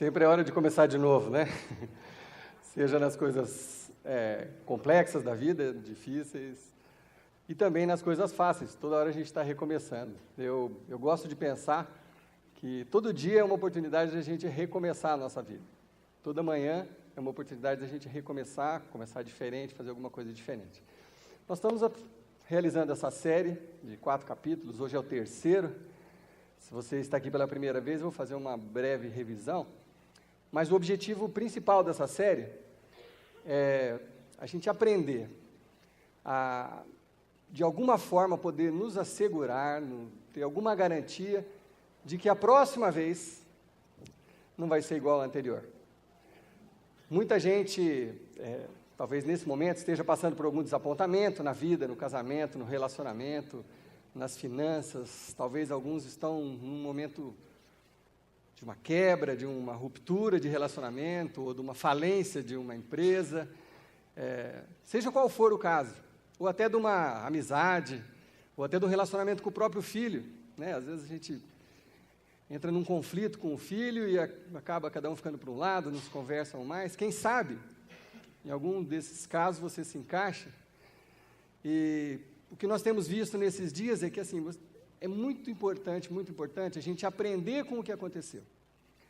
Sempre é hora de começar de novo, né? Seja nas coisas complexas da vida, difíceis, e também nas coisas fáceis. Toda hora a gente está recomeçando. Eu gosto de pensar que todo dia é uma oportunidade de a gente recomeçar a nossa vida. Toda manhã é uma oportunidade de a gente recomeçar, começar diferente, fazer alguma coisa diferente. Nós estamos realizando essa série de 4 capítulos, hoje é o 3º. Se você está aqui pela primeira vez, eu vou fazer uma breve revisão. Mas o objetivo principal dessa série é a gente aprender a, de alguma forma, poder nos assegurar, ter alguma garantia de que a próxima vez não vai ser igual à anterior. Muita gente, talvez nesse momento, esteja passando por algum desapontamento na vida, no casamento, no relacionamento, nas finanças. Talvez alguns estão num momento de uma quebra, de uma ruptura de relacionamento, ou de uma falência de uma empresa, seja qual for o caso, ou até de uma amizade, ou até de um relacionamento com o próprio filho, né? Às vezes a gente entra num conflito com o filho e acaba cada um ficando para um lado, não se conversam mais. Quem sabe, em algum desses casos você se encaixa. E o que nós temos visto nesses dias é que, assim, é muito importante a gente aprender com o que aconteceu,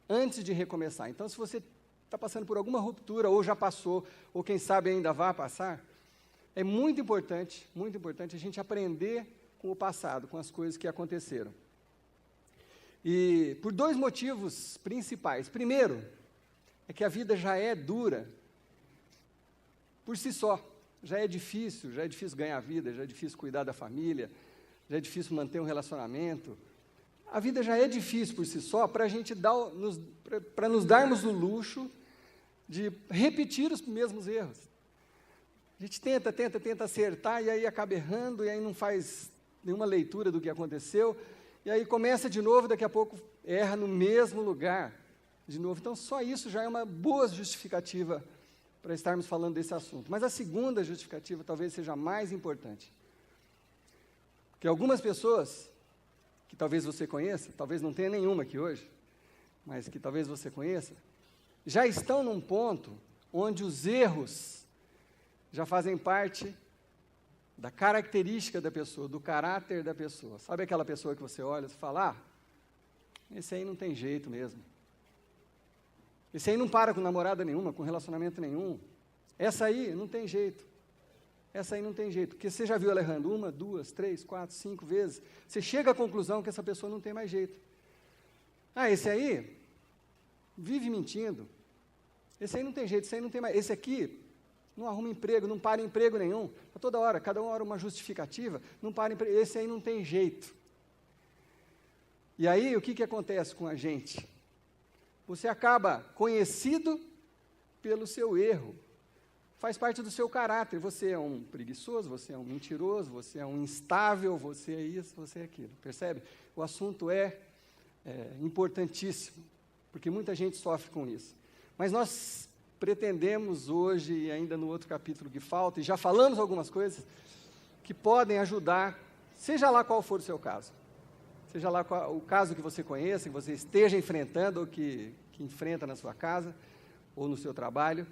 antes de recomeçar. Então, se você está passando por alguma ruptura, ou já passou, ou quem sabe ainda vai passar, é muito importante a gente aprender com o passado, com as coisas que aconteceram. E por 2 motivos principais. Primeiro, é que a vida já é dura por si só. Já é difícil ganhar a vida, já é difícil cuidar da família, já é difícil manter um relacionamento. A vida já é difícil por si só para a gente para nos darmos o luxo de repetir os mesmos erros. A gente tenta acertar e aí acaba errando, e aí não faz nenhuma leitura do que aconteceu, e aí começa de novo, daqui a pouco erra no mesmo lugar de novo. Então, só isso já é uma boa justificativa para estarmos falando desse assunto. Mas a segunda justificativa talvez seja a mais importante. Que algumas pessoas, que talvez você conheça, talvez não tenha nenhuma aqui hoje, mas que talvez você conheça, já estão num ponto onde os erros já fazem parte da característica da pessoa, do caráter da pessoa. Sabe aquela pessoa que você olha e fala, esse aí não tem jeito mesmo. Esse aí não para com namorada nenhuma, com relacionamento nenhum. Essa aí não tem jeito. Essa aí não tem jeito. Porque você já viu ela errando 1, 2, 3, 4, 5 vezes. Você chega à conclusão que essa pessoa não tem mais jeito. Esse aí vive mentindo. Esse aí não tem jeito, esse aí não tem mais. Esse aqui não arruma emprego, não para emprego nenhum. Toda hora, cada hora uma justificativa, não para emprego. Esse aí não tem jeito. E aí, o que acontece com a gente? Você acaba conhecido pelo seu erro. Faz parte do seu caráter. Você é um preguiçoso, você é um mentiroso, você é um instável, você é isso, você é aquilo. Percebe? O assunto é importantíssimo, porque muita gente sofre com isso. Mas nós pretendemos hoje, e ainda no outro capítulo que falta, e já falamos algumas coisas, que podem ajudar, seja lá qual for o seu caso. Seja lá o caso que você conheça, que você esteja enfrentando, ou que enfrenta na sua casa, ou no seu trabalho.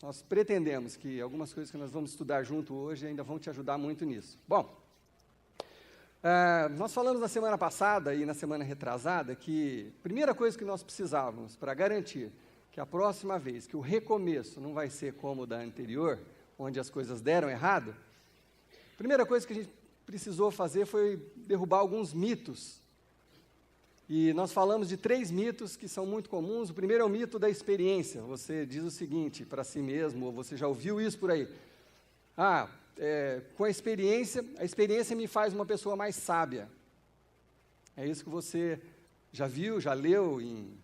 Nós pretendemos que algumas coisas que nós vamos estudar junto hoje ainda vão te ajudar muito nisso. Bom, nós falamos na semana passada e na semana retrasada que a primeira coisa que nós precisávamos para garantir que a próxima vez, que o recomeço não vai ser como o da anterior, onde as coisas deram errado, a primeira coisa que a gente precisou fazer foi derrubar alguns mitos. E nós falamos de 3 mitos que são muito comuns. O primeiro é o mito da experiência. Você diz o seguinte para si mesmo, ou você já ouviu isso por aí. Com a experiência me faz uma pessoa mais sábia. É isso que você já viu, já leu em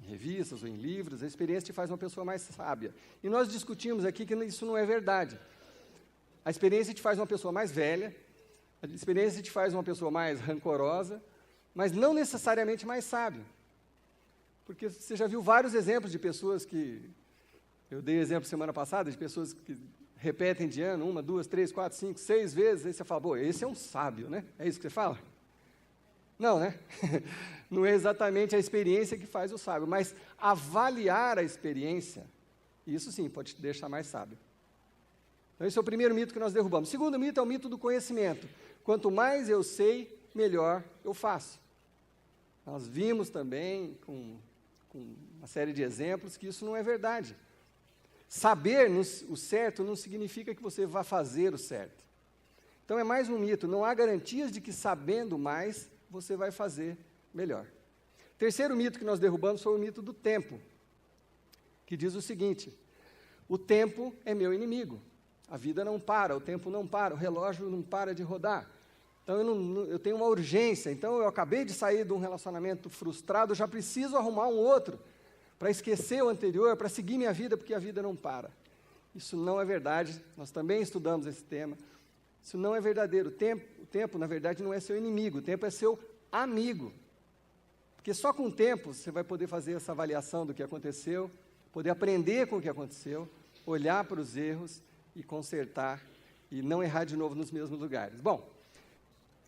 revistas ou em livros. A experiência te faz uma pessoa mais sábia. E nós discutimos aqui que isso não é verdade. A experiência te faz uma pessoa mais velha, a experiência te faz uma pessoa mais rancorosa, mas não necessariamente mais sábio. Porque você já viu vários exemplos de pessoas que... Eu dei exemplo semana passada de pessoas que repetem de ano 1, 2, 3, 4, 5, 6 vezes, aí você fala, esse é um sábio, né? É isso que você fala? Não, né? Não é exatamente a experiência que faz o sábio, mas avaliar a experiência, isso sim pode te deixar mais sábio. Então, esse é o primeiro mito que nós derrubamos. O segundo mito é o mito do conhecimento. Quanto mais eu sei, melhor eu faço. Nós vimos também, com uma série de exemplos, que isso não é verdade. Saber o certo não significa que você vá fazer o certo. Então, é mais um mito. Não há garantias de que, sabendo mais, você vai fazer melhor. Terceiro mito que nós derrubamos foi o mito do tempo, que diz o seguinte: o tempo é meu inimigo. A vida não para, o tempo não para, o relógio não para de rodar. Então, eu tenho uma urgência. Então, eu acabei de sair de um relacionamento frustrado, eu já preciso arrumar um outro para esquecer o anterior, para seguir minha vida, porque a vida não para. Isso não é verdade. Nós também estudamos esse tema. Isso não é verdadeiro. O tempo, na verdade, não é seu inimigo, o tempo é seu amigo. Porque só com o tempo você vai poder fazer essa avaliação do que aconteceu, poder aprender com o que aconteceu, olhar para os erros e consertar e não errar de novo nos mesmos lugares. Bom,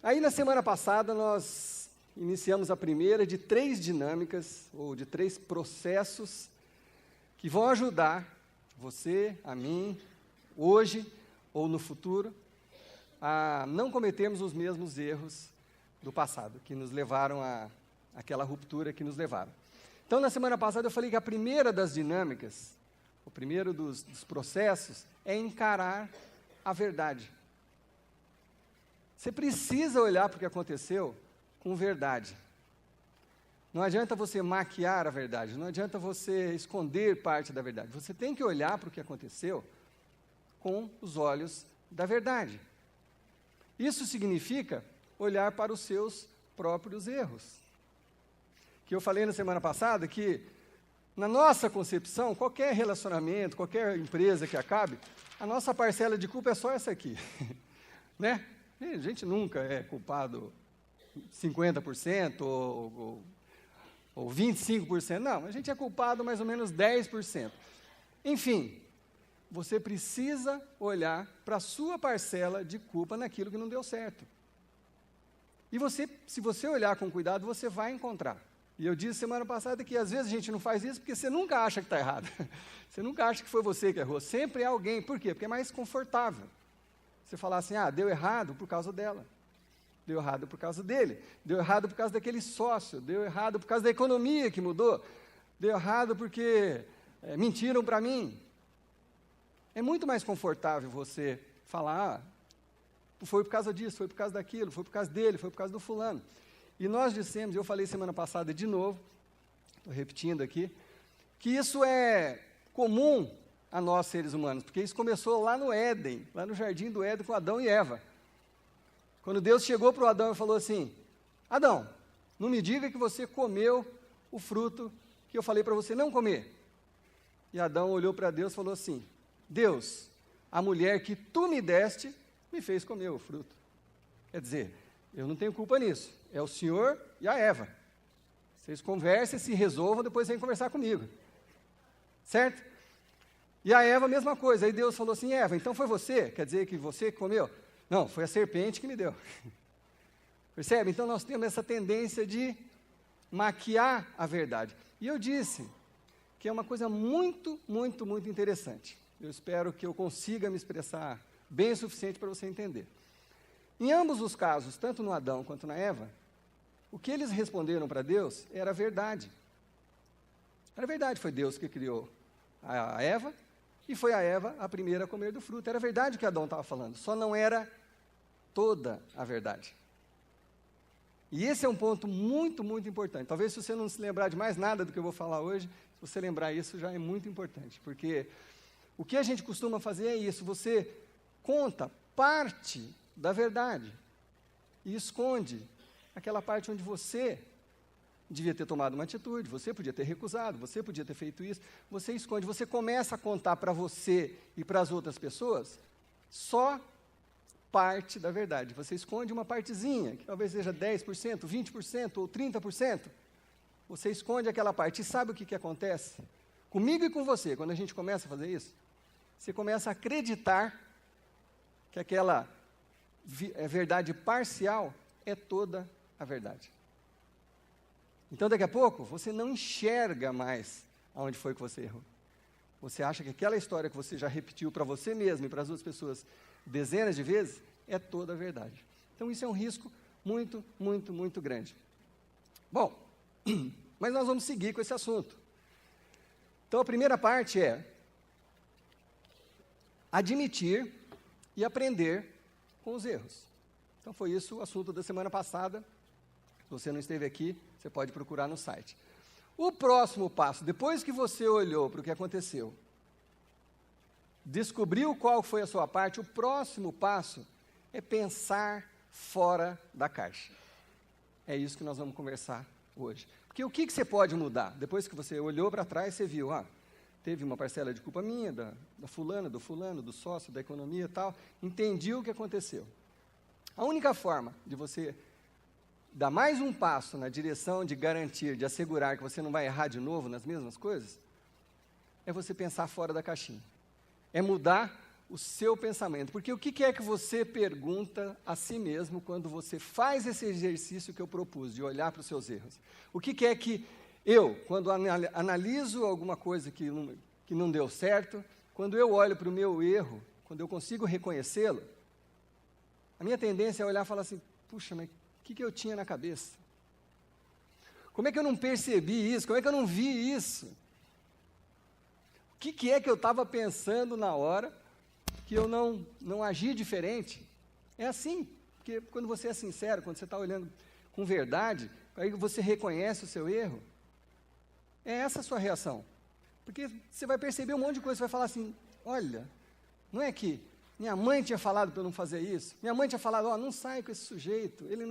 aí na semana passada nós iniciamos a primeira de 3 dinâmicas, ou de 3 processos, que vão ajudar você, a mim, hoje ou no futuro, a não cometermos os mesmos erros do passado, que nos levaram àquela ruptura que nos levaram. Então, na semana passada eu falei que a primeira das dinâmicas, o primeiro dos processos, é encarar a verdade. Você precisa olhar para o que aconteceu com verdade. Não adianta você maquiar a verdade, não adianta você esconder parte da verdade. Você tem que olhar para o que aconteceu com os olhos da verdade. Isso significa olhar para os seus próprios erros. Que eu falei na semana passada que, na nossa concepção, qualquer relacionamento, qualquer empresa que acabe, a nossa parcela de culpa é só essa aqui. Né? A gente nunca é culpado 50% ou 25%, não, a gente é culpado mais ou menos 10%. Enfim, você precisa olhar para a sua parcela de culpa naquilo que não deu certo. E se você olhar com cuidado, você vai encontrar. E eu disse semana passada que às vezes a gente não faz isso porque você nunca acha que está errado. Você nunca acha que foi você que errou. Sempre é alguém. Por quê? Porque é mais confortável. Você falar assim, deu errado por causa dela. Deu errado por causa dele. Deu errado por causa daquele sócio. Deu errado por causa da economia que mudou. Deu errado porque mentiram para mim. É muito mais confortável você falar, foi por causa disso, foi por causa daquilo, foi por causa dele, foi por causa do fulano. E nós dissemos, eu falei semana passada de novo, estou repetindo aqui, que isso é comum a nós seres humanos, porque isso começou lá no Éden, lá no jardim do Éden com Adão e Eva. Quando Deus chegou para o Adão e falou assim, Adão, não me diga que você comeu o fruto que eu falei para você não comer. E Adão olhou para Deus e falou assim, Deus, a mulher que tu me deste, me fez comer o fruto. Quer dizer, eu não tenho culpa nisso. É o Senhor e a Eva. Vocês conversem, se resolvam, depois vêm conversar comigo. Certo? E a Eva, a mesma coisa. Aí Deus falou assim, Eva, então foi você? Quer dizer que você que comeu? Não, foi a serpente que me deu. Percebe? Então nós temos essa tendência de maquiar a verdade. E eu disse que é uma coisa muito, muito, muito interessante. Eu espero que eu consiga me expressar bem o suficiente para você entender. Em ambos os casos, tanto no Adão quanto na Eva, o que eles responderam para Deus era verdade. Era verdade, foi Deus que criou a Eva, e foi a Eva a primeira a comer do fruto. Era verdade o que Adão estava falando, só não era toda a verdade. E esse é um ponto muito, muito importante. Talvez se você não se lembrar de mais nada do que eu vou falar hoje, se você lembrar isso já é muito importante, porque o que a gente costuma fazer é isso, você conta parte da verdade e esconde aquela parte onde você devia ter tomado uma atitude, você podia ter recusado, você podia ter feito isso, você esconde, você começa a contar para você e para as outras pessoas só parte da verdade, você esconde uma partezinha, que talvez seja 10%, 20% ou 30%, você esconde aquela parte, e sabe o que acontece? Comigo e com você, quando a gente começa a fazer isso, você começa a acreditar que aquela verdade parcial é toda a verdade. Então, daqui a pouco, você não enxerga mais aonde foi que você errou. Você acha que aquela história que você já repetiu para você mesmo e para as outras pessoas dezenas de vezes é toda a verdade. Então, isso é um risco muito, muito, muito grande. Bom, mas nós vamos seguir com esse assunto. Então, a primeira parte é admitir e aprender com os erros. Então, foi isso o assunto da semana passada. Se você não esteve aqui, você pode procurar no site. O próximo passo, depois que você olhou para o que aconteceu, descobriu qual foi a sua parte, o próximo passo é pensar fora da caixa. É isso que nós vamos conversar hoje. Porque o que você pode mudar? Depois que você olhou para trás, você viu, teve uma parcela de culpa minha, da fulana, do fulano, do sócio, da economia e tal, entendi o que aconteceu. A única forma de você dar mais um passo na direção de garantir, de assegurar que você não vai errar de novo nas mesmas coisas, é você pensar fora da caixinha. É mudar o seu pensamento. Porque o que é que você pergunta a si mesmo quando você faz esse exercício que eu propus, de olhar para os seus erros? O que é que eu, quando analiso alguma coisa que não deu certo, quando eu olho para o meu erro, quando eu consigo reconhecê-lo, a minha tendência é olhar e falar assim, puxa, mas o que eu tinha na cabeça? Como é que eu não percebi isso? Como é que eu não vi isso? O que é que eu estava pensando na hora que eu não agi diferente? É assim, porque quando você é sincero, quando você está olhando com verdade, aí você reconhece o seu erro, é essa a sua reação. Porque você vai perceber um monte de coisa, você vai falar assim, olha, não é que minha mãe tinha falado para eu não fazer isso, minha mãe tinha falado, não sai com esse sujeito, ele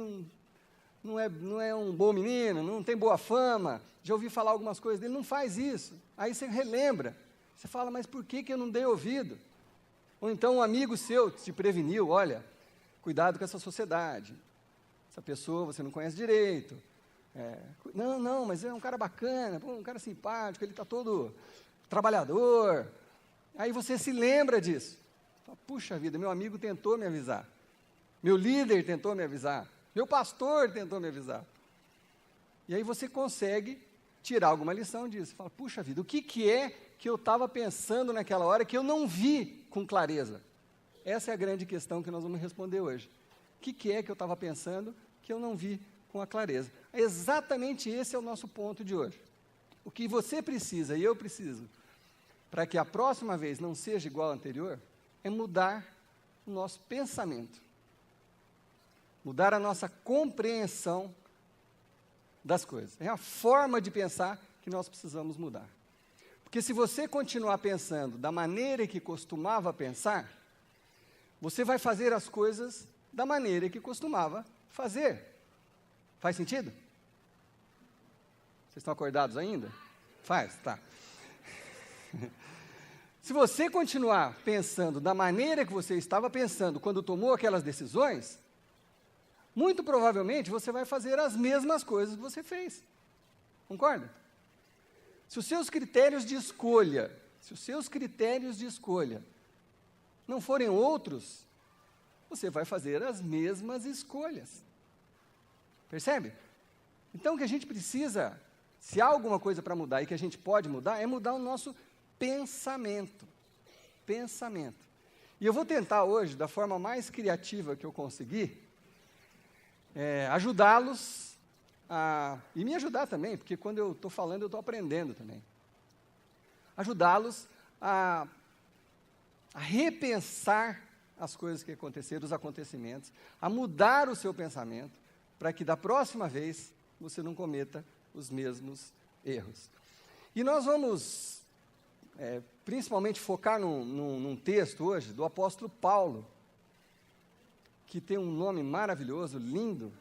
não é um bom menino, não tem boa fama, já ouvi falar algumas coisas dele, não faz isso. Aí você relembra, você fala, mas por que eu não dei ouvido? Ou então um amigo seu te preveniu, olha, cuidado com essa sociedade, essa pessoa você não conhece direito, não, mas é um cara bacana, um cara simpático, ele está todo trabalhador. Aí você se lembra disso. Fala, puxa vida, meu amigo tentou me avisar, meu líder tentou me avisar, meu pastor tentou me avisar. E aí você consegue tirar alguma lição disso. Fala, puxa vida, o que é que eu estava pensando naquela hora que eu não vi com clareza? Essa é a grande questão que nós vamos responder hoje. O que é que eu estava pensando que eu não vi com a clareza? Exatamente esse é o nosso ponto de hoje. O que você precisa e eu preciso, para que a próxima vez não seja igual à anterior, é mudar o nosso pensamento. Mudar a nossa compreensão das coisas. É a forma de pensar que nós precisamos mudar. Porque se você continuar pensando da maneira que costumava pensar, você vai fazer as coisas da maneira que costumava fazer. Faz sentido? Vocês estão acordados ainda? Faz, tá. Se você continuar pensando da maneira que você estava pensando quando tomou aquelas decisões, muito provavelmente você vai fazer as mesmas coisas que você fez. Concorda? Se os seus critérios de escolha não forem outros, você vai fazer as mesmas escolhas. Percebe? Então o que a gente precisa, se há alguma coisa para mudar e que a gente pode mudar, é mudar o nosso pensamento. Pensamento. E eu vou tentar hoje, da forma mais criativa que eu conseguir, ajudá-los e me ajudar também, porque quando eu estou falando, eu estou aprendendo também. Ajudá-los a repensar as coisas que aconteceram, os acontecimentos, a mudar o seu pensamento, para que da próxima vez você não cometa os mesmos erros. E nós vamos, principalmente, focar num texto hoje do apóstolo Paulo, que tem um nome maravilhoso, lindo,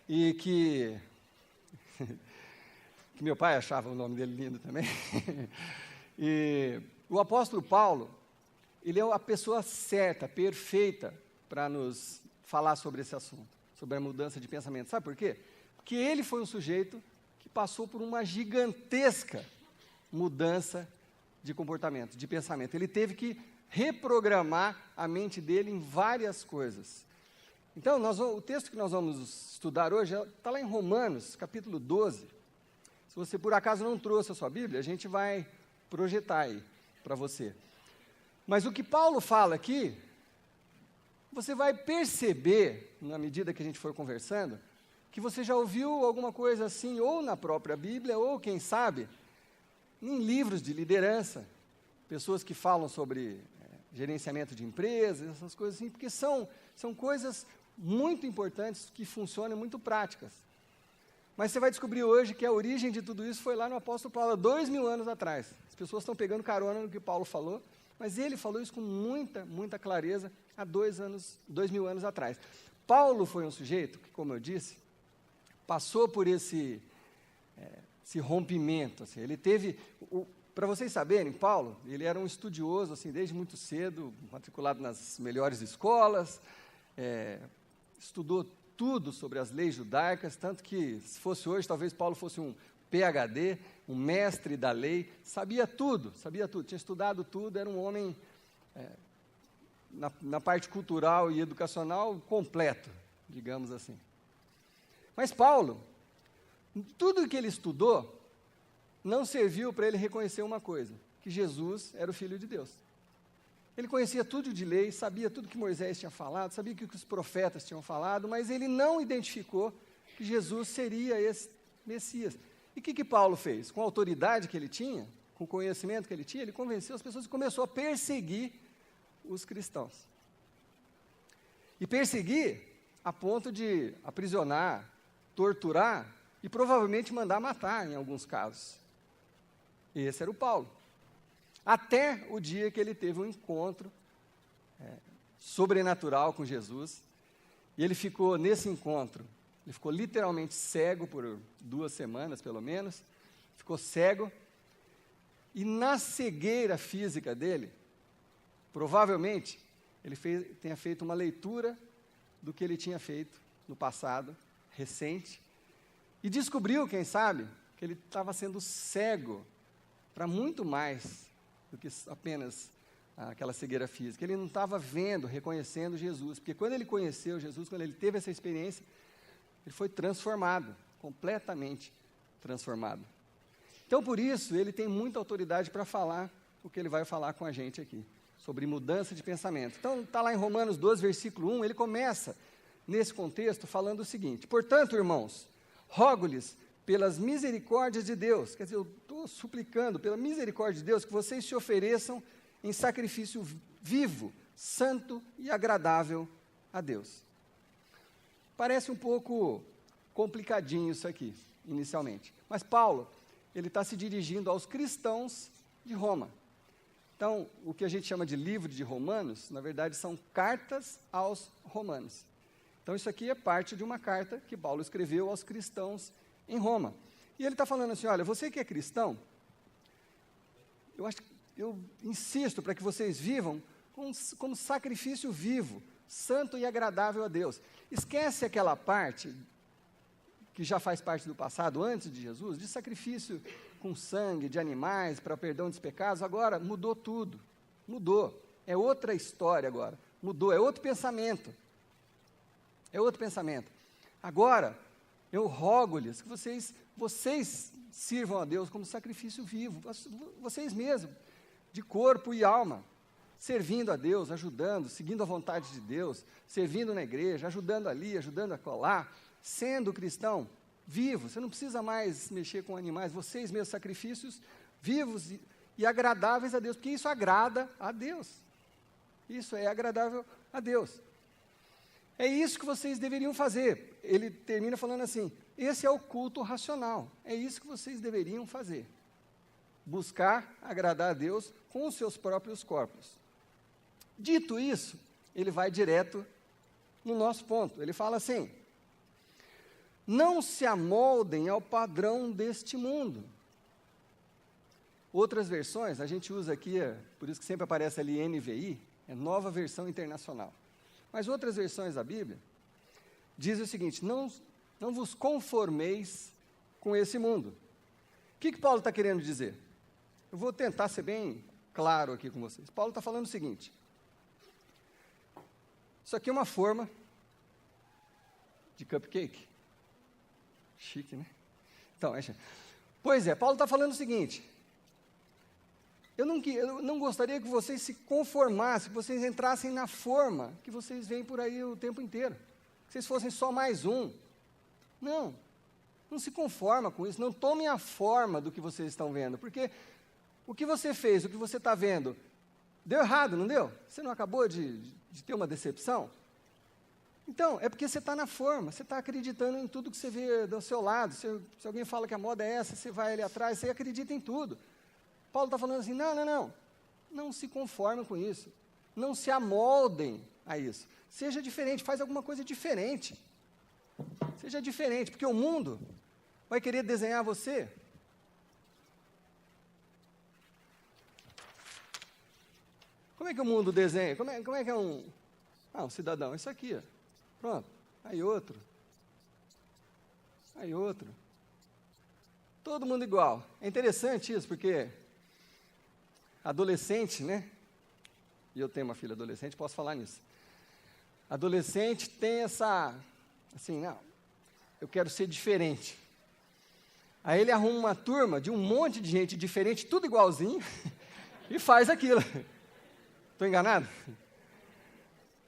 e que meu pai achava o nome dele lindo também. E o apóstolo Paulo, ele é a pessoa certa, perfeita, para nos falar sobre esse assunto, sobre a mudança de pensamento. Sabe por quê? Porque ele foi um sujeito que passou por uma gigantesca mudança de comportamento, de pensamento. Ele teve que reprogramar a mente dele em várias coisas. Então, o texto que nós vamos estudar hoje está lá em Romanos, capítulo 12. Se você por acaso não trouxe a sua Bíblia, a gente vai projetar aí para você. Mas o que Paulo fala aqui, você vai perceber, na medida que a gente for conversando, que você já ouviu alguma coisa assim, ou na própria Bíblia, ou, quem sabe, em livros de liderança, pessoas que falam sobre gerenciamento de empresas, essas coisas assim, porque são coisas muito importantes, que funcionam, muito práticas. Mas você vai descobrir hoje que a origem de tudo isso foi lá no apóstolo Paulo, há 2000 anos atrás. As pessoas estão pegando carona no que Paulo falou, mas ele falou isso com muita clareza há 2000 anos atrás. Paulo foi um sujeito que, como eu disse, passou por esse rompimento. Assim. Ele teve, para vocês saberem, Paulo, ele era um estudioso assim, desde muito cedo, matriculado nas melhores escolas, estudou tudo sobre as leis judaicas, tanto que, se fosse hoje, talvez Paulo fosse um PhD, um mestre da lei, sabia tudo, tinha estudado tudo, era um homem, na parte cultural e educacional, completo, digamos assim. Mas Paulo, tudo que ele estudou, não serviu para ele reconhecer uma coisa, que Jesus era o Filho de Deus. Ele conhecia tudo de lei, sabia tudo que Moisés tinha falado, sabia o que os profetas tinham falado, mas ele não identificou que Jesus seria esse Messias. E o que Paulo fez? Com a autoridade que ele tinha, com o conhecimento que ele tinha, ele convenceu as pessoas e começou a perseguir os cristãos. E perseguir a ponto de aprisionar, torturar e provavelmente mandar matar em alguns casos. Esse era o Paulo. Até o dia que ele teve um encontro sobrenatural com Jesus, e ele ficou nesse encontro, ele ficou literalmente cego por 2 semanas, pelo menos, ficou cego, e na cegueira física dele, provavelmente, ele tenha feito uma leitura do que ele tinha feito no passado, recente, e descobriu, quem sabe, que ele estava sendo cego para muito mais do que apenas aquela cegueira física. Ele não estava vendo, reconhecendo Jesus, porque quando ele conheceu Jesus, quando ele teve essa experiência, ele foi transformado, completamente transformado. Então, por isso, ele tem muita autoridade para falar o que ele vai falar com a gente aqui, sobre mudança de pensamento. Então, está lá em Romanos 12, versículo 1, ele começa, nesse contexto, falando o seguinte: portanto, irmãos, rogo-lhes, pelas misericórdias de Deus, quer dizer, eu estou suplicando, pela misericórdia de Deus, que vocês se ofereçam em sacrifício vivo, santo e agradável a Deus. Parece um pouco complicadinho isso aqui, inicialmente. Mas Paulo, ele está se dirigindo aos cristãos de Roma. Então, o que a gente chama de livro de Romanos, na verdade, são cartas aos romanos. Então, isso aqui é parte de uma carta que Paulo escreveu aos cristãos em Roma. E ele está falando assim, olha, você que é cristão, eu insisto para que vocês vivam como sacrifício vivo, santo e agradável a Deus. Esquece aquela parte que já faz parte do passado, antes de Jesus, de sacrifício com sangue, de animais, para perdão dos pecados. Agora mudou tudo, mudou. É outra história agora, mudou, é outro pensamento. É outro pensamento. Agora, eu rogo-lhes que vocês sirvam a Deus como sacrifício vivo, vocês mesmos, de corpo e alma, servindo a Deus, ajudando, seguindo a vontade de Deus, servindo na igreja, ajudando ali, ajudando a colar, sendo cristão vivo. Você não precisa mais mexer com animais, vocês mesmos, sacrifícios vivos e agradáveis a Deus, porque isso agrada a Deus. Isso é agradável a Deus. É isso que vocês deveriam fazer. Ele termina falando assim, esse é o culto racional, é isso que vocês deveriam fazer. Buscar agradar a Deus com os seus próprios corpos. Dito isso, ele vai direto no nosso ponto. Ele fala assim, não se amoldem ao padrão deste mundo. Outras versões, a gente usa aqui, por isso que sempre aparece ali NVI, é Nova Versão Internacional. Mas outras versões da Bíblia dizem o seguinte, não vos conformeis com esse mundo. O que Paulo está querendo dizer? Eu vou tentar ser bem claro aqui com vocês. Paulo está falando o seguinte, isso aqui é uma forma de cupcake. Chique, né? Então, pois é, Paulo está falando o seguinte, eu não gostaria que vocês se conformassem, que vocês entrassem na forma que vocês veem por aí o tempo inteiro, que vocês fossem só mais um. Não se conforma com isso, não tomem a forma do que vocês estão vendo, porque o que você fez, o que você está vendo, deu errado, não deu? Você não acabou de ter uma decepção? Então, é porque você está na forma, você está acreditando em tudo que você vê do seu lado. Se alguém fala que a moda é essa, você vai ali atrás, você acredita em tudo. Paulo está falando assim, não se conformem com isso, não se amoldem a isso. Seja diferente, faz alguma coisa diferente. Seja diferente, porque o mundo vai querer desenhar você. Como é que o mundo desenha? Como é que é um cidadão? Isso aqui, ó. Pronto. Aí outro. Todo mundo igual. É interessante isso, porque adolescente, né? E eu tenho uma filha adolescente, posso falar nisso. Adolescente tem essa, assim, eu quero ser diferente. Aí ele arruma uma turma de um monte de gente diferente, tudo igualzinho, e faz aquilo. Estou enganado?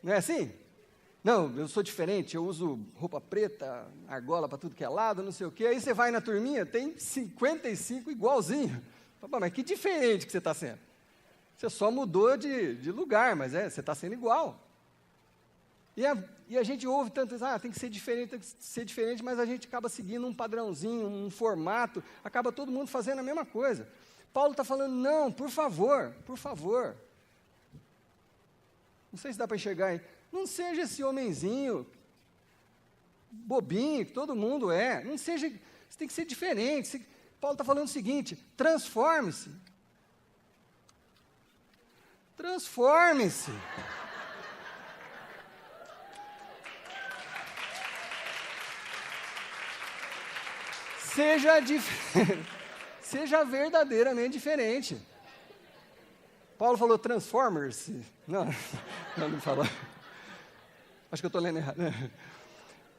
Não é assim? Não, eu sou diferente, eu uso roupa preta, argola para tudo que é lado, não sei o quê. Aí você vai na turminha, tem 55 igualzinho. Mas que diferente que você está sendo. Você só mudou de lugar, mas você está sendo igual. E a gente ouve tanto, tem que ser diferente, mas a gente acaba seguindo um padrãozinho, um formato, acaba todo mundo fazendo a mesma coisa. Paulo está falando, não, por favor. Não sei se dá para enxergar aí. Não seja esse homenzinho bobinho, que todo mundo é. Não seja, você tem que ser diferente. Paulo está falando o seguinte, transforme-se. Transforme-se. Seja verdadeiramente diferente. Paulo falou transformers-se. Não falou. Acho que eu estou lendo errado.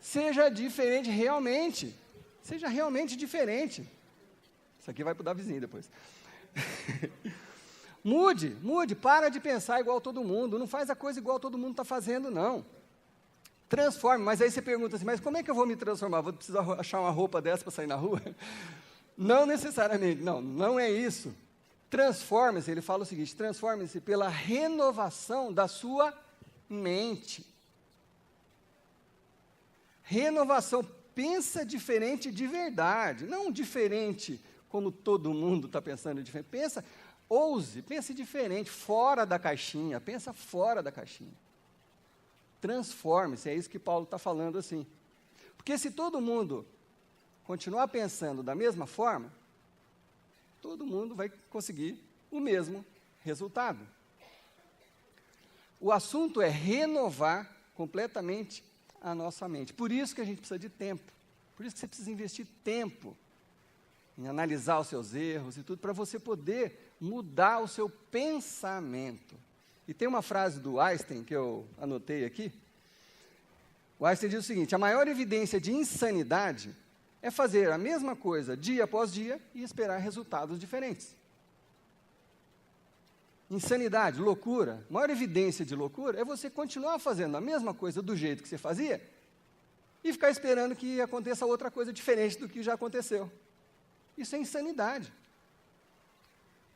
Seja diferente realmente. Seja realmente diferente. Isso aqui vai para o Davizinho depois. Mude, para de pensar igual todo mundo. Não faz a coisa igual todo mundo está fazendo, não. Transforme, mas aí você pergunta assim, mas como é que eu vou me transformar? Vou precisar achar uma roupa dessa para sair na rua? Não necessariamente, não é isso. Transforme-se, ele fala o seguinte, transforme-se pela renovação da sua mente. Renovação, pensa diferente de verdade, não diferente como todo mundo está pensando diferente. Pense diferente, fora da caixinha, pensa fora da caixinha. Transforme-se, é isso que Paulo está falando assim. Porque se todo mundo continuar pensando da mesma forma, todo mundo vai conseguir o mesmo resultado. O assunto é renovar completamente a nossa mente. Por isso que a gente precisa de tempo. Por isso que você precisa investir tempo em analisar os seus erros e tudo, para você poder mudar o seu pensamento. E tem uma frase do Einstein que eu anotei aqui. O Einstein diz o seguinte, a maior evidência de insanidade é fazer a mesma coisa dia após dia e esperar resultados diferentes. Insanidade, loucura, a maior evidência de loucura é você continuar fazendo a mesma coisa do jeito que você fazia e ficar esperando que aconteça outra coisa diferente do que já aconteceu. Isso é insanidade.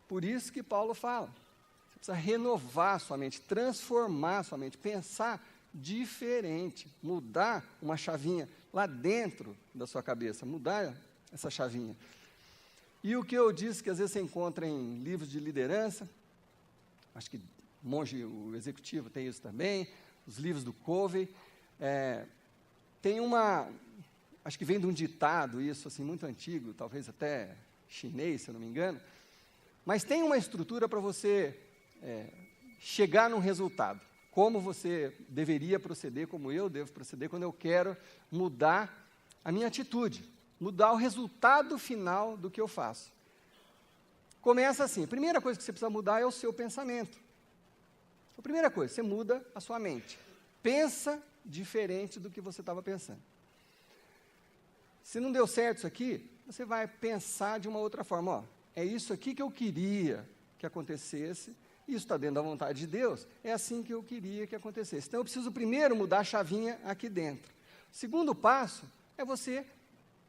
Por isso que Paulo fala, você precisa renovar sua mente, transformar sua mente, pensar diferente, mudar uma chavinha lá dentro da sua cabeça, mudar essa chavinha. E o que eu disse que às vezes você encontra em livros de liderança, acho que Monge, o Executivo, tem isso também, os livros do Covey, tem acho que vem de um ditado isso, assim, muito antigo, talvez até chinês, se eu não me engano, mas tem uma estrutura para você chegar num resultado. Como você deveria proceder, como eu devo proceder quando eu quero mudar a minha atitude, mudar o resultado final do que eu faço. Começa assim, a primeira coisa que você precisa mudar é o seu pensamento. A primeira coisa, você muda a sua mente. Pensa diferente do que você estava pensando. Se não deu certo isso aqui, você vai pensar de uma outra forma. Ó, é isso aqui que eu queria que acontecesse, isso está dentro da vontade de Deus, é assim que eu queria que acontecesse. Então, eu preciso primeiro mudar a chavinha aqui dentro. O segundo passo é você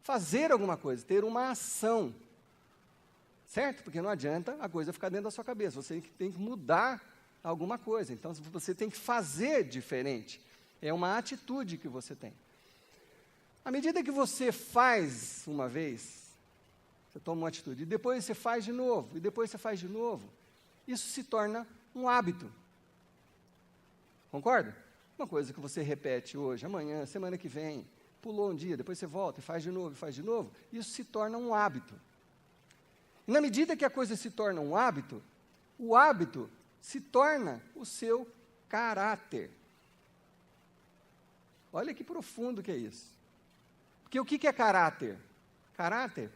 fazer alguma coisa, ter uma ação. Certo? Porque não adianta a coisa ficar dentro da sua cabeça, você tem que mudar alguma coisa. Então, você tem que fazer diferente. É uma atitude que você tem. À medida que você faz uma vez, você toma uma atitude, e depois você faz de novo, e depois você faz de novo, isso se torna um hábito. Concorda? Uma coisa que você repete hoje, amanhã, semana que vem, pulou um dia, depois você volta e faz de novo, isso se torna um hábito. E na medida que a coisa se torna um hábito, o hábito se torna o seu caráter. Olha que profundo que é isso. Porque o que é caráter? Caráter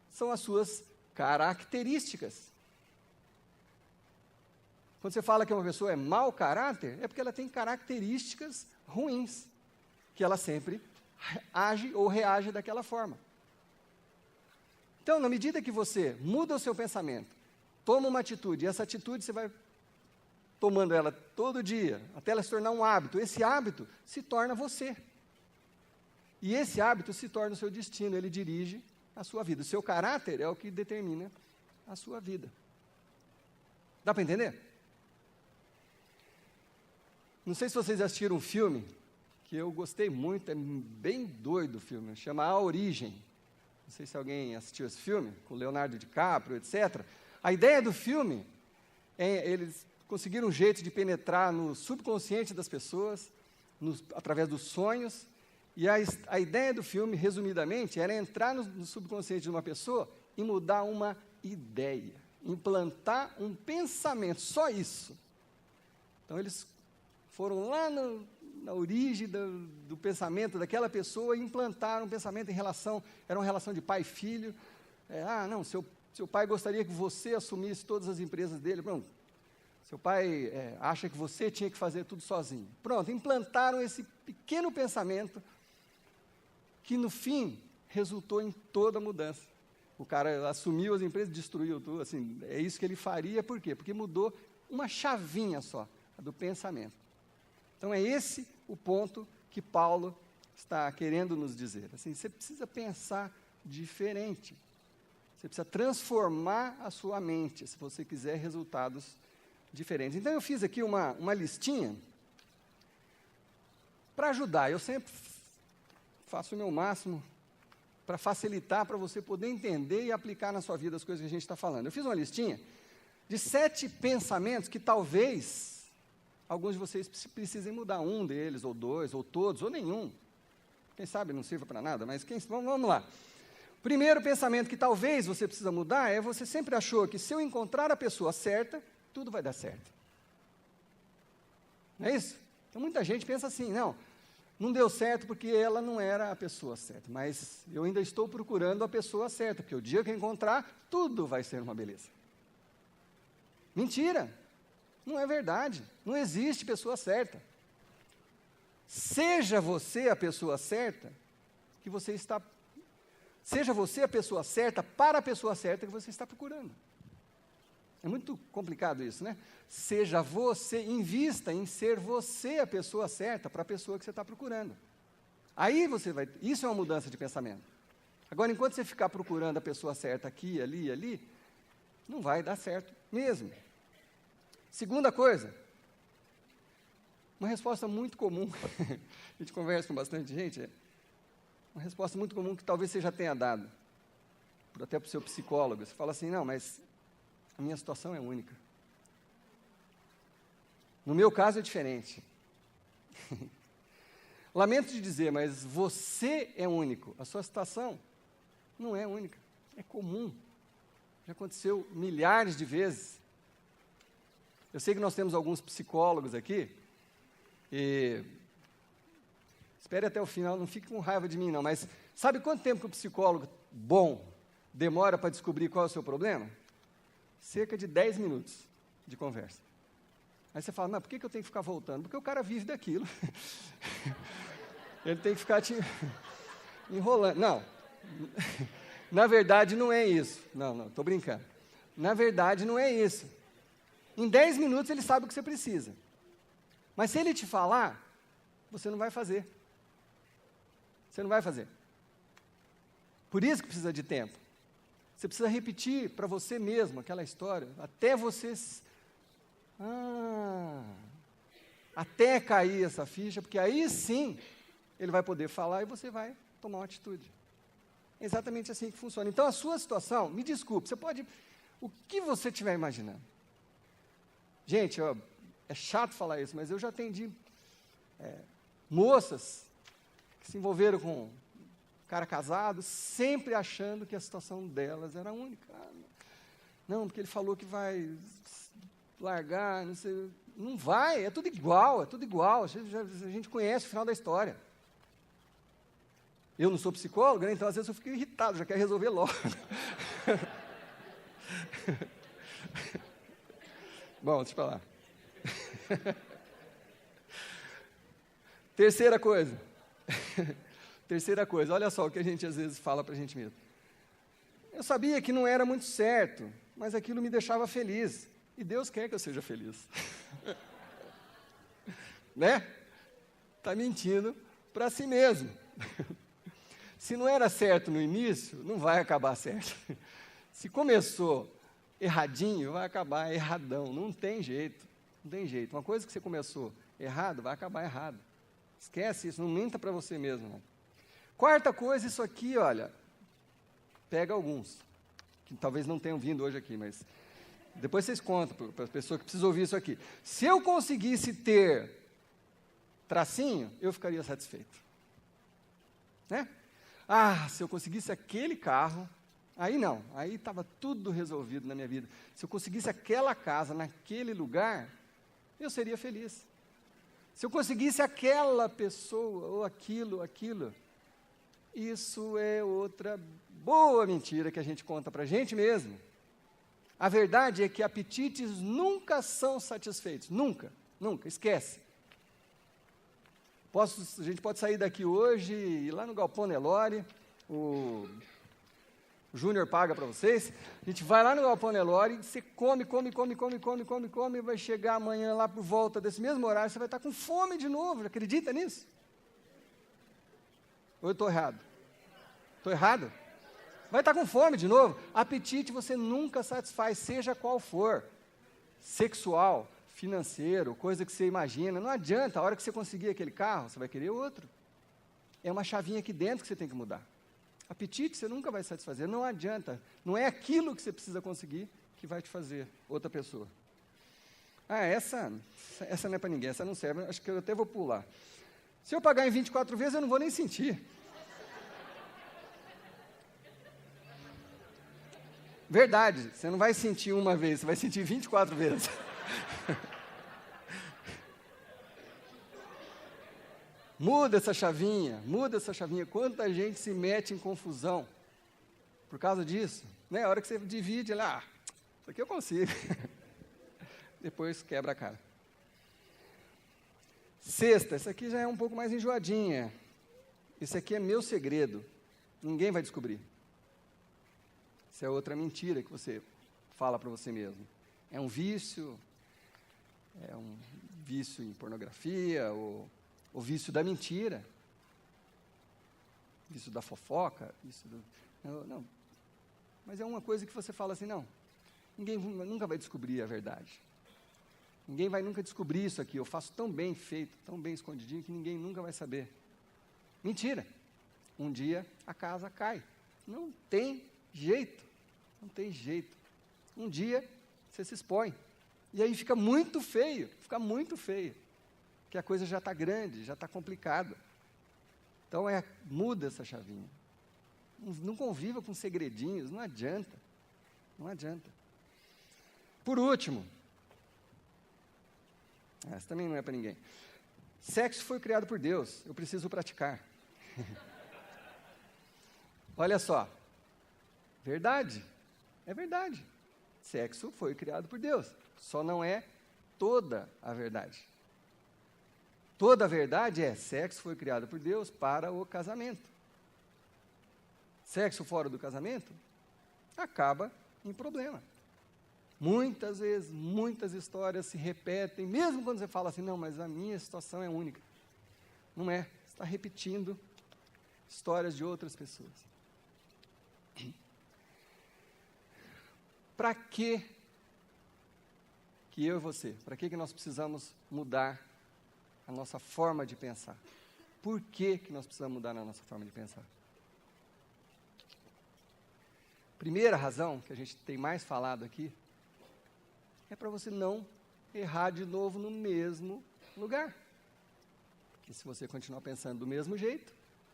são as suas características. Quando você fala que uma pessoa é mau caráter, é porque ela tem características ruins, que ela sempre age ou reage daquela forma. Então, na medida que você muda o seu pensamento, toma uma atitude, e essa atitude você vai tomando ela todo dia, até ela se tornar um hábito, esse hábito se torna você. E esse hábito se torna o seu destino, ele dirige a sua vida. O seu caráter é o que determina a sua vida. Dá para entender? Não sei se vocês assistiram um filme, que eu gostei muito, é bem doido o filme, chama A Origem. Não sei se alguém assistiu esse filme, com Leonardo DiCaprio, etc. A ideia do filme é eles conseguiram um jeito de penetrar no subconsciente das pessoas, através dos sonhos, e a ideia do filme, resumidamente, era entrar no subconsciente de uma pessoa e mudar uma ideia, implantar um pensamento, só isso. Então, eles foram lá na origem do pensamento daquela pessoa e implantaram um pensamento era uma relação de pai e filho. Não, seu pai gostaria que você assumisse todas as empresas dele. Pronto. Seu pai acha que você tinha que fazer tudo sozinho. Pronto, implantaram esse pequeno pensamento que, no fim, resultou em toda a mudança. O cara assumiu as empresas, destruiu tudo. Assim, é isso que ele faria, por quê? Porque mudou uma chavinha só, a do pensamento. Então, é esse o ponto que Paulo está querendo nos dizer. Assim, você precisa pensar diferente. Você precisa transformar a sua mente, se você quiser resultados diferentes. Então, eu fiz aqui uma listinha para ajudar. Eu sempre faço o meu máximo para facilitar, para você poder entender e aplicar na sua vida as coisas que a gente está falando. Eu fiz uma listinha de 7 pensamentos que talvez alguns de vocês precisem mudar, um deles, ou 2, ou todos, ou nenhum. Quem sabe não sirva para nada, mas vamos lá. Primeiro pensamento que talvez você precisa mudar é: você sempre achou que se eu encontrar a pessoa certa, tudo vai dar certo. Não é isso? Então muita gente pensa assim: não deu certo porque ela não era a pessoa certa, mas eu ainda estou procurando a pessoa certa, porque o dia que eu encontrar, tudo vai ser uma beleza. Mentira! Não é verdade. Não existe pessoa certa. Seja você a pessoa certa que você está... Seja você a pessoa certa para a pessoa certa que você está procurando. É muito complicado isso, né? Seja você, invista em ser você a pessoa certa para a pessoa que você está procurando. Aí você vai... Isso é uma mudança de pensamento. Agora, enquanto você ficar procurando a pessoa certa aqui, ali e ali, não vai dar certo mesmo. Segunda coisa, uma resposta muito comum, a gente conversa com bastante gente, uma resposta muito comum que talvez você já tenha dado, até para o seu psicólogo. Você fala assim: não, mas a minha situação é única. No meu caso é diferente. Lamento te dizer, mas você é único. A sua situação não é única, é comum. Já aconteceu milhares de vezes. Eu sei que nós temos alguns psicólogos aqui, e espere até o final, não fique com raiva de mim não, mas sabe quanto tempo que o psicólogo bom demora para descobrir qual é o seu problema? Cerca de 10 minutos de conversa. Aí você fala: mas por que eu tenho que ficar voltando? Porque o cara vive daquilo. Ele tem que ficar te enrolando. Não, Na verdade, não é isso. Não, estou brincando. Na verdade, não é isso. Em 10 minutos, ele sabe o que você precisa. Mas se ele te falar, você não vai fazer. Você não vai fazer. Por isso que precisa de tempo. Você precisa repetir para você mesmo aquela história, até você... até cair essa ficha, porque aí sim, ele vai poder falar e você vai tomar uma atitude. É exatamente assim que funciona. Então, a sua situação, me desculpe, você pode... O que você estiver imaginando. Gente, ó, é chato falar isso, mas eu já atendi moças que se envolveram com cara casado, sempre achando que a situação delas era única. Não, porque ele falou que vai largar, não sei... Não vai, é tudo igual, A gente conhece o final da história. Eu não sou psicólogo, né, então às vezes eu fico irritado, já quero resolver logo. Bom, deixa eu falar. Terceira coisa, olha só o que a gente às vezes fala para a gente mesmo. Eu sabia que não era muito certo, mas aquilo me deixava feliz. E Deus quer que eu seja feliz. Né? Está mentindo para si mesmo. Se não era certo no início, não vai acabar certo. Se começou erradinho, vai acabar erradão. Não tem jeito. Uma coisa que você começou errado, vai acabar errado. Esquece isso, não minta para você mesmo. Não. Quarta coisa, isso aqui, olha, pega alguns, que talvez não tenham vindo hoje aqui, mas depois vocês contam para as pessoas que precisam ouvir isso aqui. Se eu conseguisse ter tracinho, eu ficaria satisfeito. Né? Se eu conseguisse aquele carro, aí não, aí estava tudo resolvido na minha vida. Se eu conseguisse aquela casa, naquele lugar, eu seria feliz. Se eu conseguisse aquela pessoa, ou aquilo, isso é outra boa mentira que a gente conta para a gente mesmo. A verdade é que apetites nunca são satisfeitos, nunca, esquece. A gente pode sair daqui hoje e ir lá no Galpão Nelore, o Júnior paga para vocês, a gente vai lá no Galpão Nelore, você come, vai chegar amanhã lá por volta desse mesmo horário, você vai estar com fome de novo, acredita nisso? Ou eu estou errado? Estou errado? Vai estar com fome de novo. Apetite você nunca satisfaz, seja qual for. Sexual, financeiro, coisa que você imagina. Não adianta, a hora que você conseguir aquele carro, você vai querer outro. É uma chavinha aqui dentro que você tem que mudar. Apetite você nunca vai satisfazer, não adianta. Não é aquilo que você precisa conseguir que vai te fazer outra pessoa. Essa não é para ninguém, essa não serve, acho que eu até vou pular. Se eu pagar em 24 vezes, eu não vou nem sentir. Verdade, você não vai sentir uma vez, você vai sentir 24 vezes. Muda essa chavinha. Quanta gente se mete em confusão por causa disso. Né? A hora que você divide, lá, isso aqui eu consigo. Depois quebra a cara. Sexta, essa aqui já é um pouco mais enjoadinha. Esse aqui é meu segredo. Ninguém vai descobrir. Isso é outra mentira que você fala para você mesmo. É um vício em pornografia, ou vício da mentira, vício da fofoca, não. Mas é uma coisa que você fala assim, não, ninguém nunca vai descobrir a verdade. Ninguém vai nunca descobrir isso aqui, eu faço tão bem feito, tão bem escondidinho, que ninguém nunca vai saber. Mentira. Um dia a casa cai. Não tem jeito. Um dia você se expõe. E aí fica muito feio, que a coisa já está grande, já está complicada. Então, muda essa chavinha. Não conviva com segredinhos, não adianta. Por último, essa também não é para ninguém. Sexo foi criado por Deus, eu preciso praticar. Olha só, verdade, é verdade. Sexo foi criado por Deus, só não é toda a verdade. Toda a verdade sexo foi criado por Deus para o casamento. sexo fora do casamento, acaba em problema. Muitas vezes, muitas histórias se repetem, mesmo quando você fala assim, não, mas a minha situação é única. Não é, você está repetindo histórias de outras pessoas. Para que eu e você, para que nós precisamos mudar a nossa forma de pensar? Por que nós precisamos mudar a nossa forma de pensar? Primeira razão, que a gente tem mais falado aqui, é para você não errar de novo no mesmo lugar. Porque se você continuar pensando do mesmo jeito,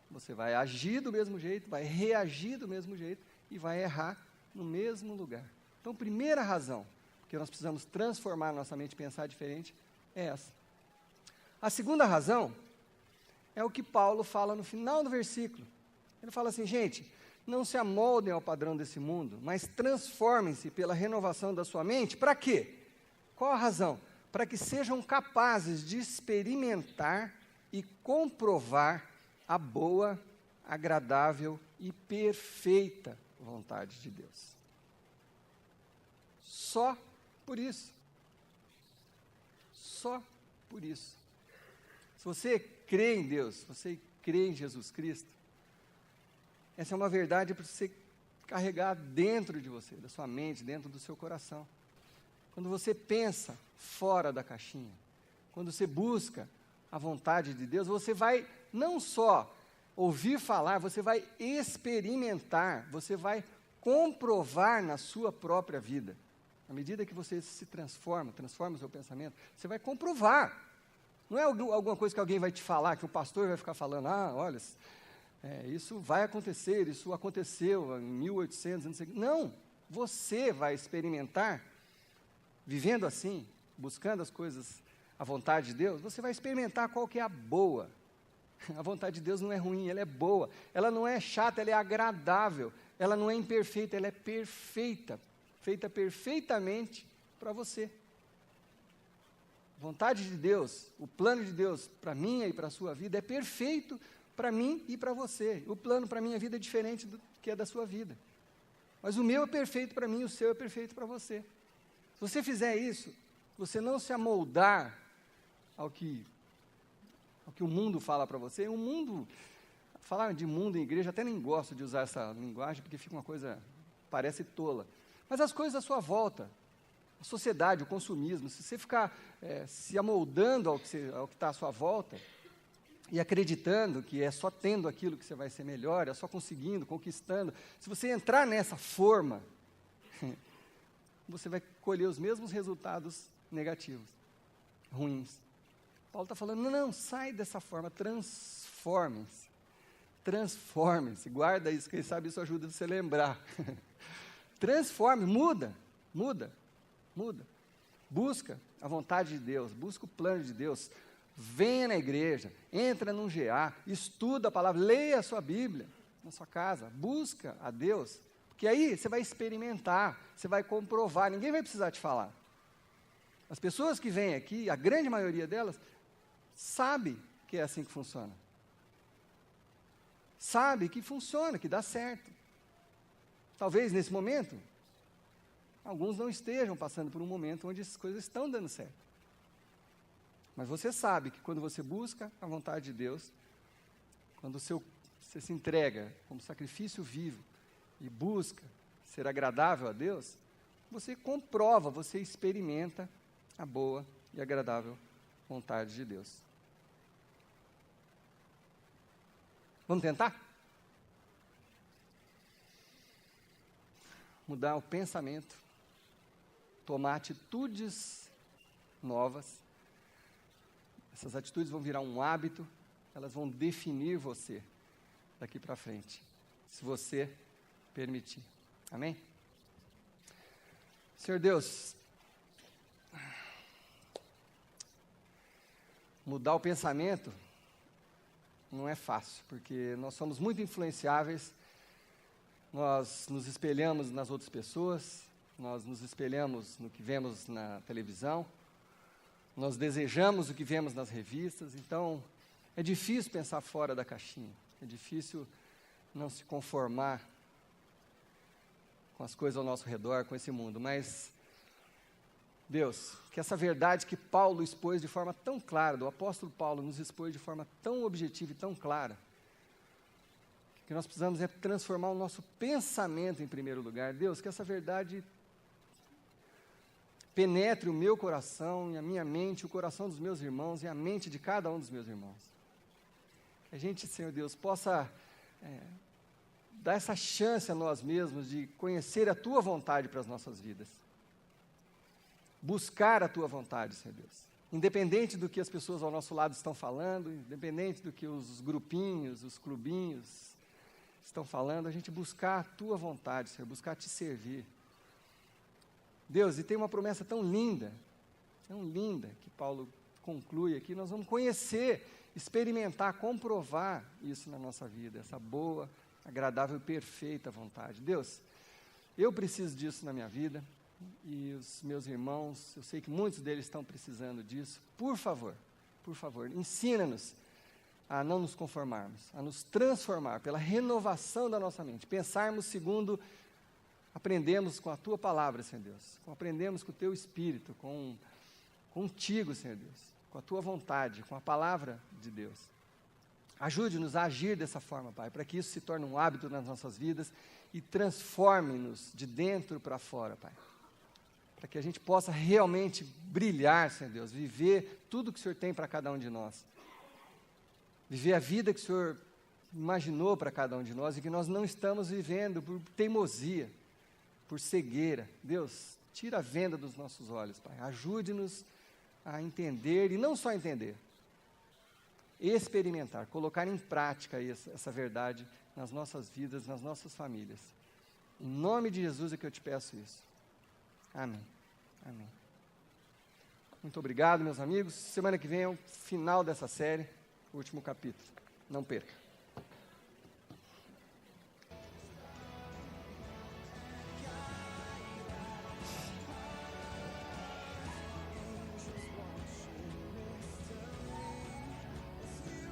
você vai agir do mesmo jeito, vai reagir do mesmo jeito e vai errar no mesmo lugar. Então, primeira razão que nós precisamos transformar nossa mente e pensar diferente é essa. A segunda razão é o que Paulo fala no final do versículo. Ele fala assim, gente, não se amoldem ao padrão desse mundo, mas transformem-se pela renovação da sua mente. Para quê? Qual a razão? Para que sejam capazes de experimentar e comprovar a boa, agradável e perfeita vontade de Deus. Só por isso. Só por isso. Se você crê em Deus, se você crê em Jesus Cristo, essa é uma verdade para você carregar dentro de você, da sua mente, dentro do seu coração. Quando você pensa fora da caixinha, quando você busca a vontade de Deus, você vai não só ouvir falar, você vai experimentar, você vai comprovar na sua própria vida. À medida que você se transforma o seu pensamento, você vai comprovar. Não é alguma coisa que alguém vai te falar, que o pastor vai ficar falando, olha, isso vai acontecer, isso aconteceu em 1800, não sei o quê. Não, você vai experimentar, vivendo assim, buscando as coisas, a vontade de Deus, você vai experimentar qual que é a boa. A vontade de Deus não é ruim, ela é boa. Ela não é chata, ela é agradável. Ela não é imperfeita, ela é perfeita. Feita perfeitamente para você. A vontade de Deus, o plano de Deus para mim e para a sua vida é perfeito para mim e para você. O plano para a minha vida é diferente do que é da sua vida. Mas o meu é perfeito para mim, o seu é perfeito para você. Se você fizer isso, você não se amoldar ao que o mundo fala para você, o mundo, falar de mundo em igreja, até nem gosto de usar essa linguagem, porque fica uma coisa, parece tola. Mas as coisas à sua volta, a sociedade, o consumismo, se você ficar se amoldando ao que está à sua volta, e acreditando que é só tendo aquilo que você vai ser melhor, é só conseguindo, conquistando, se você entrar nessa forma, você vai colher os mesmos resultados negativos, ruins. Paulo está falando, não, sai dessa forma, transformem-se, guarda isso, quem sabe isso ajuda você a lembrar. Transforme, muda. Busca a vontade de Deus, busca o plano de Deus, venha na igreja, entra num GA, estuda a palavra, leia a sua Bíblia na sua casa, busca a Deus, porque aí você vai experimentar, você vai comprovar, ninguém vai precisar te falar. As pessoas que vêm aqui, a grande maioria delas, sabe que é assim que funciona. Sabe que funciona, que dá certo. Talvez nesse momento, alguns não estejam passando por um momento onde essas coisas estão dando certo. Mas você sabe que quando você busca a vontade de Deus, quando você se entrega como sacrifício vivo e busca ser agradável a Deus, você comprova, você experimenta a boa e agradável vontade de Deus. Vamos tentar? Mudar o pensamento, tomar atitudes novas. Essas atitudes vão virar um hábito, elas vão definir você daqui para frente, se você permitir. Amém? Senhor Deus, mudar o pensamento não é fácil, porque nós somos muito influenciáveis, nós nos espelhamos nas outras pessoas, nós nos espelhamos no que vemos na televisão, nós desejamos o que vemos nas revistas, então é difícil pensar fora da caixinha, é difícil não se conformar com as coisas ao nosso redor, com esse mundo, mas, Deus, que essa verdade que Paulo expôs de forma tão clara, o apóstolo Paulo nos expôs de forma tão objetiva e tão clara, que nós precisamos é transformar o nosso pensamento em primeiro lugar. Deus, que essa verdade penetre o meu coração e a minha mente, o coração dos meus irmãos e a mente de cada um dos meus irmãos. Que a gente, Senhor Deus, possa dar essa chance a nós mesmos de conhecer a Tua vontade para as nossas vidas. Buscar a Tua vontade, Senhor Deus. Independente do que as pessoas ao nosso lado estão falando, independente do que os grupinhos, os clubinhos estão falando, a gente buscar a Tua vontade, Senhor, buscar Te servir. Deus, e tem uma promessa tão linda, que Paulo conclui aqui, nós vamos conhecer, experimentar, comprovar isso na nossa vida, essa boa, agradável e perfeita vontade. Deus, eu preciso disso na minha vida, e os meus irmãos, eu sei que muitos deles estão precisando disso. Por favor, ensina-nos a não nos conformarmos, a nos transformar pela renovação da nossa mente, pensarmos segundo aprendemos com a Tua palavra, Senhor Deus, aprendemos com o Teu Espírito, contigo, Senhor Deus, com a Tua vontade, com a palavra de Deus. Ajude-nos a agir dessa forma, Pai, para que isso se torne um hábito nas nossas vidas e transforme-nos de dentro para fora, Pai. Para que a gente possa realmente brilhar, Senhor Deus, viver tudo que o Senhor tem para cada um de nós. Viver a vida que o Senhor imaginou para cada um de nós e que nós não estamos vivendo por teimosia, por cegueira. Deus, tira a venda dos nossos olhos, Pai. Ajude-nos a entender, e não só entender, experimentar, colocar em prática essa verdade nas nossas vidas, nas nossas famílias. Em nome de Jesus é que eu te peço isso. Amém. Amém. Muito obrigado, meus amigos. Semana que vem é o final dessa série, o último capítulo. Não perca.